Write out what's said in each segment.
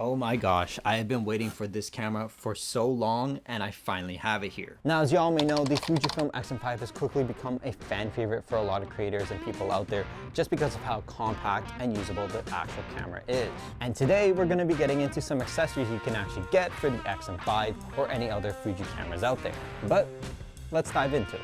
Oh my gosh, I have been waiting for this camera for so long and I finally have it here. Now, as you all may know, the Fujifilm X-M5 has quickly become a fan favorite for a lot of creators and people out there just because of how compact and usable the actual camera is. And today we're going to be getting into some accessories you can actually get for the X-M5 or any other Fuji cameras out there. But let's dive into it.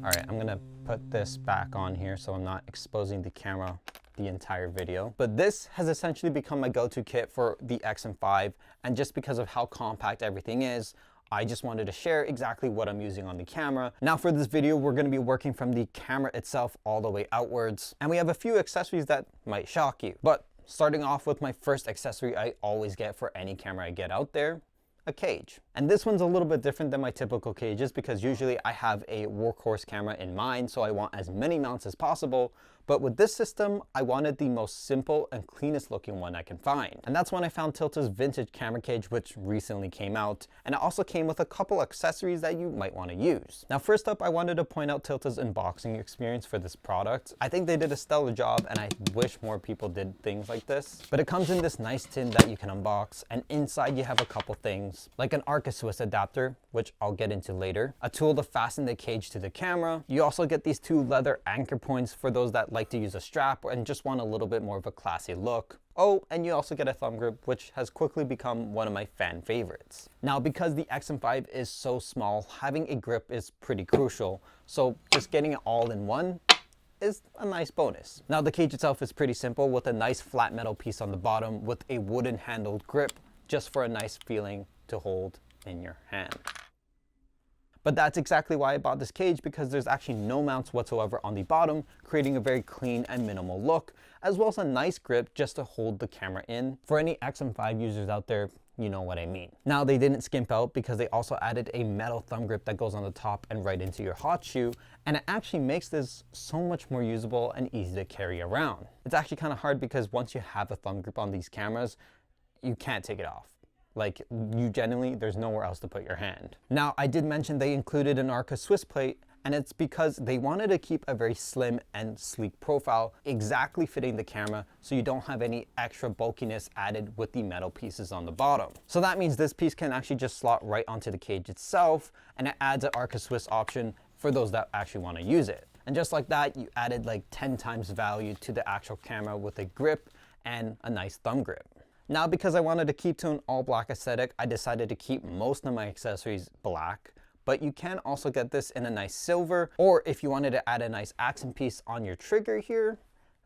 All right, I'm gonna put this back on here so I'm not exposing the camera the entire video. But this has essentially become my go-to kit for the X-M5, and just because of how compact everything is, I just wanted to share exactly what I'm using on the camera. Now for this video, we're gonna be working from the camera itself all the way outwards, and we have a few accessories that might shock you. But starting off with my first accessory I always get for any camera I get out there, a cage. And this one's a little bit different than my typical cages because usually I have a workhorse camera in mind, so I want as many mounts as possible. But with this system, I wanted the most simple and cleanest looking one I can find. And that's when I found TILTA's vintage camera cage, which recently came out. And it also came with a couple accessories that you might want to use. Now, first up, I wanted to point out TILTA's unboxing experience for this product. I think they did a stellar job, and I wish more people did things like this. But it comes in this nice tin that you can unbox, and inside you have a couple things, like an Swiss adapter, which I'll get into later, a tool to fasten the cage to the camera. You also get these two leather anchor points for those that like to use a strap and just want a little bit more of a classy look. Oh, and you also get a thumb grip, which has quickly become one of my fan favorites. Now, because the X-M5 is so small, having a grip is pretty crucial. So just getting it all in one is a nice bonus. Now, the cage itself is pretty simple with a nice flat metal piece on the bottom with a wooden handled grip just for a nice feeling to hold in your hand. But that's exactly why I bought this cage, because there's actually no mounts whatsoever on the bottom, creating a very clean and minimal look, as well as a nice grip just to hold the camera in. For any X-M5 users out there, you know what I mean. Now, they didn't skimp out because they also added a metal thumb grip that goes on the top and right into your hot shoe, and it actually makes this so much more usable and easy to carry around. It's actually kind of hard because once you have a thumb grip on these cameras, you can't take it off. Like, you genuinely, there's nowhere else to put your hand. Now, I did mention they included an Swiss plate, and it's because they wanted to keep a very slim and sleek profile, exactly fitting the camera so you don't have any extra bulkiness added with the metal pieces on the bottom. So that means this piece can actually just slot right onto the cage itself, and it adds an Swiss option for those that actually want to use it. And just like that, you added like 10 times value to the actual camera with a grip and a nice thumb grip. Now, because I wanted to keep to an all black aesthetic, I decided to keep most of my accessories black, but you can also get this in a nice silver, or if you wanted to add a nice accent piece on your trigger here,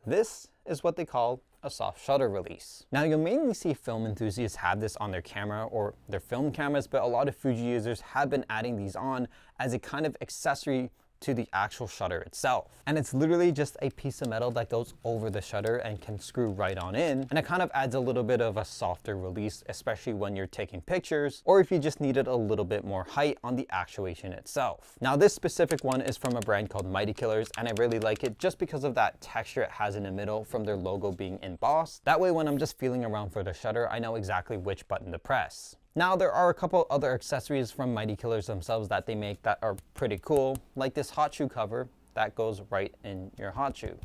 this is what they call a soft shutter release. Now, you'll mainly see film enthusiasts have this on their camera or their film cameras, but a lot of Fuji users have been adding these on as a kind of accessory to the actual shutter itself. And it's literally just a piece of metal that goes over the shutter and can screw right on in. And it kind of adds a little bit of a softer release, especially when you're taking pictures, or if you just needed a little bit more height on the actuation itself. Now, this specific one is from a brand called MIGHTYKILLERS, and I really like it just because of that texture it has in the middle from their logo being embossed. That way, when I'm just feeling around for the shutter, I know exactly which button to press. Now, there are a couple other accessories from MIGHTYKILLERS themselves that they make that are pretty cool, like this hot shoe cover that goes right in your hot shoe.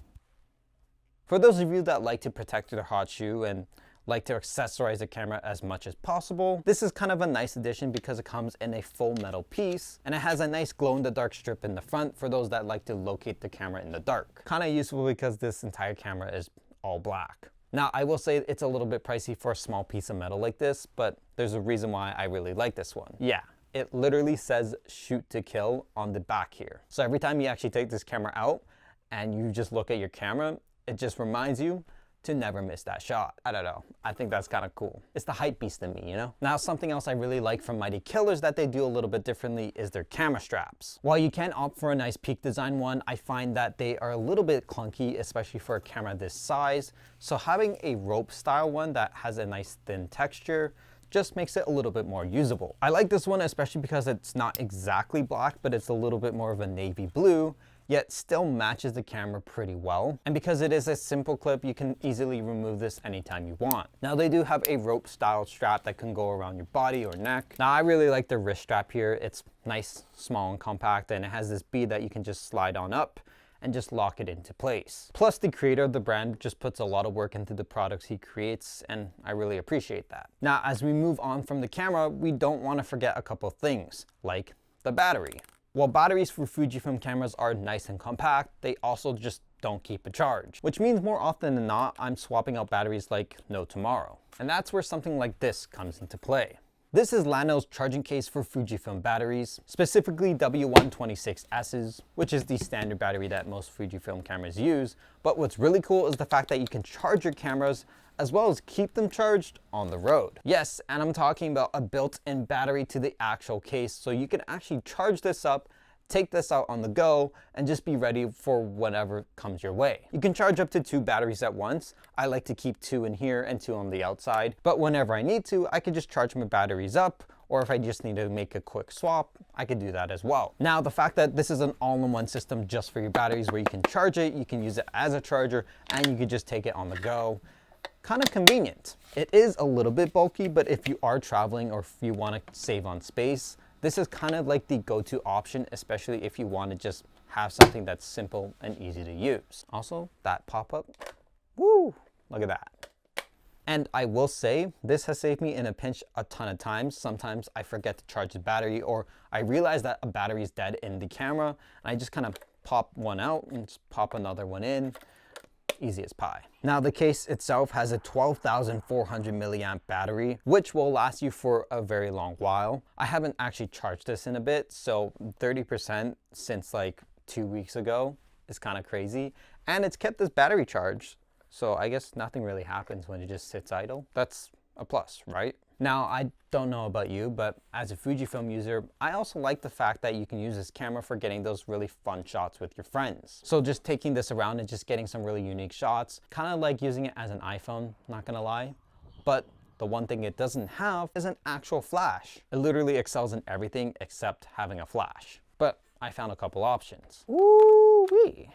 For those of you that like to protect their hot shoe and like to accessorize the camera as much as possible, this is kind of a nice addition because it comes in a full metal piece, and it has a nice glow-in-the-dark strip in the front for those that like to locate the camera in the dark. Kind of useful because this entire camera is all black. Now, I will say it's a little bit pricey for a small piece of metal like this, but there's a reason why I really like this one. Yeah, it literally says shoot to kill on the back here. So every time you actually take this camera out and you just look at your camera, it just reminds you to never miss that shot. I don't know, I think that's kind of cool. It's the hype beast in me, you know? Now, something else I really like from MIGHTYKILLERS that they do a little bit differently is their camera straps. While you can opt for a nice peak design one, I find that they are a little bit clunky, especially for a camera this size. So having a rope style one that has a nice thin texture just makes it a little bit more usable. I like this one especially because it's not exactly black, but it's a little bit more of a navy blue, yet still matches the camera pretty well. And because it is a simple clip, you can easily remove this anytime you want. Now, they do have a rope style strap that can go around your body or neck. Now, I really like the wrist strap here. It's nice, small, and compact, and it has this bead that you can just slide on up, and just lock it into place. Plus, the creator of the brand just puts a lot of work into the products he creates, and I really appreciate that. Now, as we move on from the camera, we don't want to forget a couple things, like the battery. While batteries for Fujifilm cameras are nice and compact, they also just don't keep a charge, which means more often than not, I'm swapping out batteries like no tomorrow. And that's where something like this comes into play. This is LLANO's charging case for Fujifilm batteries, specifically W126S's, which is the standard battery that most Fujifilm cameras use. But what's really cool is the fact that you can charge your cameras as well as keep them charged on the road. Yes, and I'm talking about a built-in battery to the actual case, so you can actually charge this up, take this out on the go, and just be ready for whatever comes your way. You can charge up to 2 batteries at once. I like to keep 2 in here and 2 on the outside, but whenever I need to, I can just charge my batteries up, or if I just need to make a quick swap, I could do that as well. Now, the fact that this is an all-in-one system just for your batteries where you can charge it, you can use it as a charger, and you can just take it on the go. Kind of convenient. It is a little bit bulky, but if you are traveling or if you want to save on space, this is kind of like the go-to option, especially if you want to just have something that's simple and easy to use. Also, that pop-up, woo, look at that. And I will say, this has saved me in a pinch a ton of times. Sometimes I forget to charge the battery, or I realize that a battery is dead in the camera, and I just kind of pop one out and just pop another one in. Easy as pie. Now, the case itself has a 12,400 milliamp battery, which will last you for a very long while. I haven't actually charged this in a bit, so 30% since like 2 weeks ago is kind of crazy. And it's kept this battery charged, so I guess nothing really happens when it just sits idle. That's a plus, right? Now, I don't know about you, but as a Fujifilm user, I also like the fact that you can use this camera for getting those really fun shots with your friends. So just taking this around and just getting some really unique shots, kind of like using it as an iPhone, not gonna lie. But the one thing it doesn't have is an actual flash. It literally excels in everything except having a flash. But I found a couple options. Woo-wee.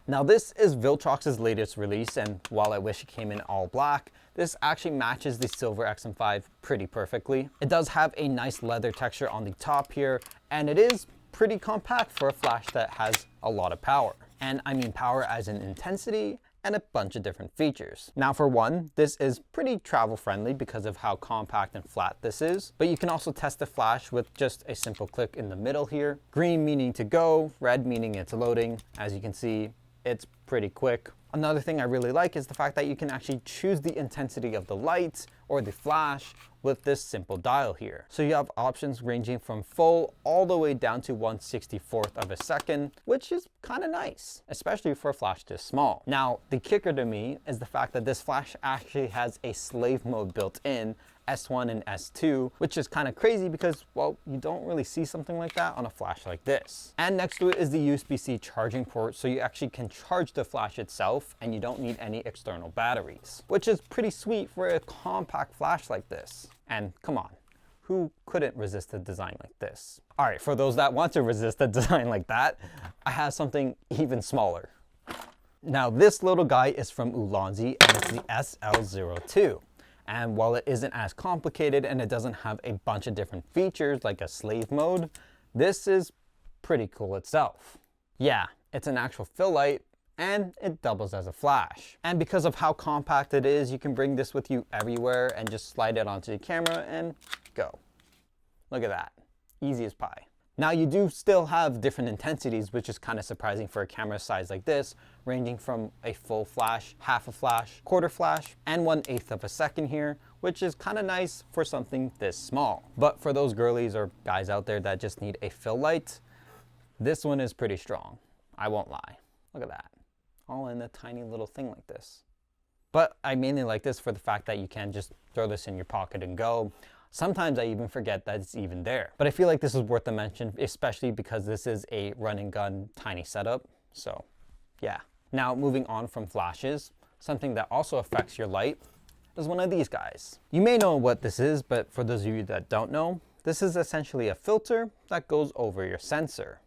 Now, this is VILTROX's latest release, and while I wish it came in all black, this actually matches the silver X-M5 pretty perfectly. It does have a nice leather texture on the top here, and it is pretty compact for a flash that has a lot of power. And I mean power as in intensity and a bunch of different features. Now, for one, this is pretty travel friendly because of how compact and flat this is, but you can also test the flash with just a simple click in the middle here. Green meaning to go, red meaning it's loading. As you can see, it's pretty quick. Another thing I really like is the fact that you can actually choose the intensity of the light or the flash with this simple dial here. So you have options ranging from full all the way down to 1/64th of a second, which is kind of nice, especially for a flash this small. Now, the kicker to me is the fact that this flash actually has a slave mode built in, S1 and S2, which is kind of crazy because, well, you don't really see something like that on a flash like this. And next to it is the USB-C charging port, so you actually can charge the flash itself and you don't need any external batteries, which is pretty sweet for a compact flash like this. And come on, who couldn't resist a design like this? All right, for those that want to resist a design like that, I have something even smaller. Now, this little guy is from ULANZI, and it's the SL02. And while it isn't as complicated and it doesn't have a bunch of different features like a slave mode, this is pretty cool itself. Yeah, it's an actual fill light and it doubles as a flash. And because of how compact it is, you can bring this with you everywhere and just slide it onto the camera and go. Look at that, easy as pie. Now, you do still have different intensities, which is kind of surprising for a camera size like this, ranging from a full flash, half a flash, quarter flash, and 1/8 of a second here, which is kind of nice for something this small. But for those girlies or guys out there that just need a fill light, this one is pretty strong. I won't lie. Look at that, all in a tiny little thing like this. But I mainly like this for the fact that you can just throw this in your pocket and go. Sometimes I even forget that it's even there. But I feel like this is worth a mention, especially because this is a run and gun tiny setup. So yeah. Now, moving on from flashes, something that also affects your light is one of these guys. You may know what this is, but for those of you that don't know, this is essentially a filter that goes over your sensor.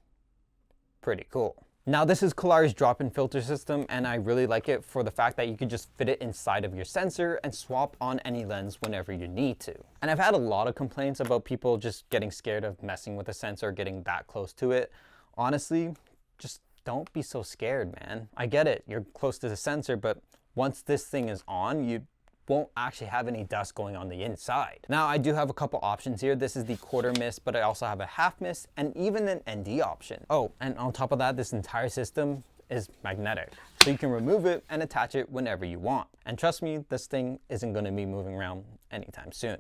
Pretty cool. Now, this is Kolari's drop-in filter system, and I really like it for the fact that you can just fit it inside of your sensor and swap on any lens whenever you need to. And I've had a lot of complaints about people just getting scared of messing with the sensor, getting that close to it. Honestly, just don't be so scared, man. I get it, you're close to the sensor, but once this thing is on, you won't actually have any dust going on the inside. Now, I do have a couple options here. This is the quarter mist, but I also have a half mist and even an ND option. Oh, and on top of that, this entire system is magnetic. So you can remove it and attach it whenever you want. And trust me, this thing isn't gonna be moving around anytime soon.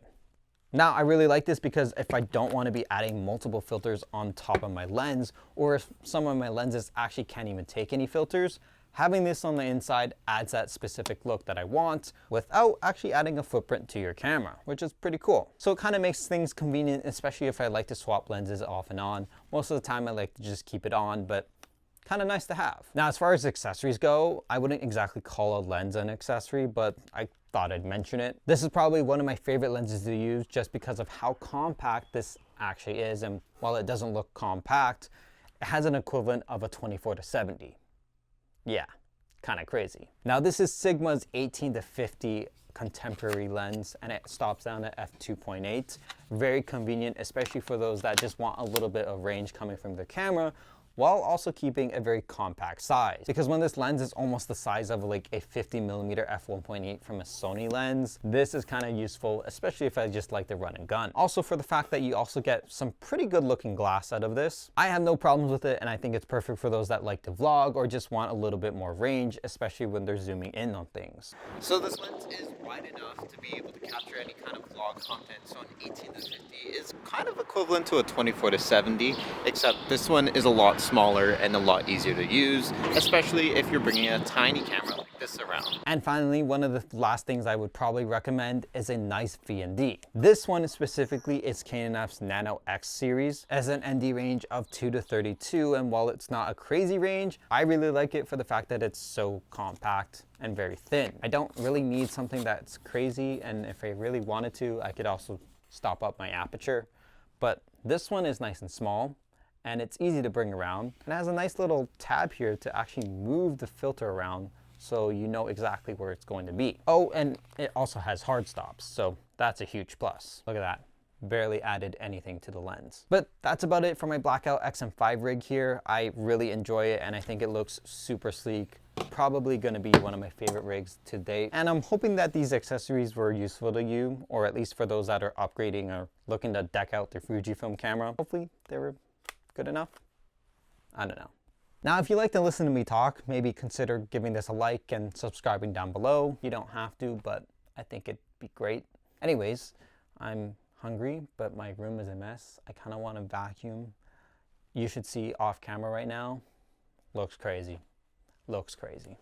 Now, I really like this because if I don't want to be adding multiple filters on top of my lens, or if some of my lenses actually can't even take any filters, having this on the inside adds that specific look that I want without actually adding a footprint to your camera, which is pretty cool. So it kind of makes things convenient, especially if I like to swap lenses off and on. Most of the time I like to just keep it on, but kind of nice to have. Now, as far as accessories go, I wouldn't exactly call a lens an accessory, but I thought I'd mention it. This is probably one of my favorite lenses to use just because of how compact this actually is. And while it doesn't look compact, it has an equivalent of a 24-70. Yeah, kind of crazy. Now, this is Sigma's 18-50 contemporary lens, and it stops down at f2.8. Very convenient, especially for those that just want a little bit of range coming from the camera, while also keeping a very compact size. Because when this lens is almost the size of like a 50mm f1.8 from a Sony lens, this is kind of useful, especially if I just like to run and gun. Also, for the fact that you also get some pretty good looking glass out of this. I have no problems with it, and I think it's perfect for those that like to vlog or just want a little bit more range, especially when they're zooming in on things. So this lens is wide enough to be able to capture any kind of vlog content. So an 18-50 is kind of equivalent to a 24-70, except this one is a lot smaller and a lot easier to use, especially if you're bringing a tiny camera like this around. And finally, one of the last things I would probably recommend is a nice V&D. This one specifically is K&F's Nano-X series, as an ND range of 2 to 32, and while it's not a crazy range, I really like it for the fact that it's so compact and very thin. I don't really need something that's crazy, and if I really wanted to, I could also stop up my aperture, but this one is nice and small, and it's easy to bring around, and it has a nice little tab here to actually move the filter around so you know exactly where it's going to be. Oh, and it also has hard stops, so that's a huge plus. Look at that. Barely added anything to the lens. But that's about it for my blackout X-M5 rig here. I really enjoy it, and I think it looks super sleek. Probably gonna be one of my favorite rigs to date. And I'm hoping that these accessories were useful to you, or at least for those that are upgrading or looking to deck out their Fujifilm camera. Hopefully they were good enough. I don't know. Now, if you like to listen to me talk, maybe consider giving this a like and subscribing down below. You don't have to, but I think it'd be great. Anyways, I'm hungry, but my room is a mess. I kind of want to vacuum. You should see off camera right now. Looks crazy. Looks crazy.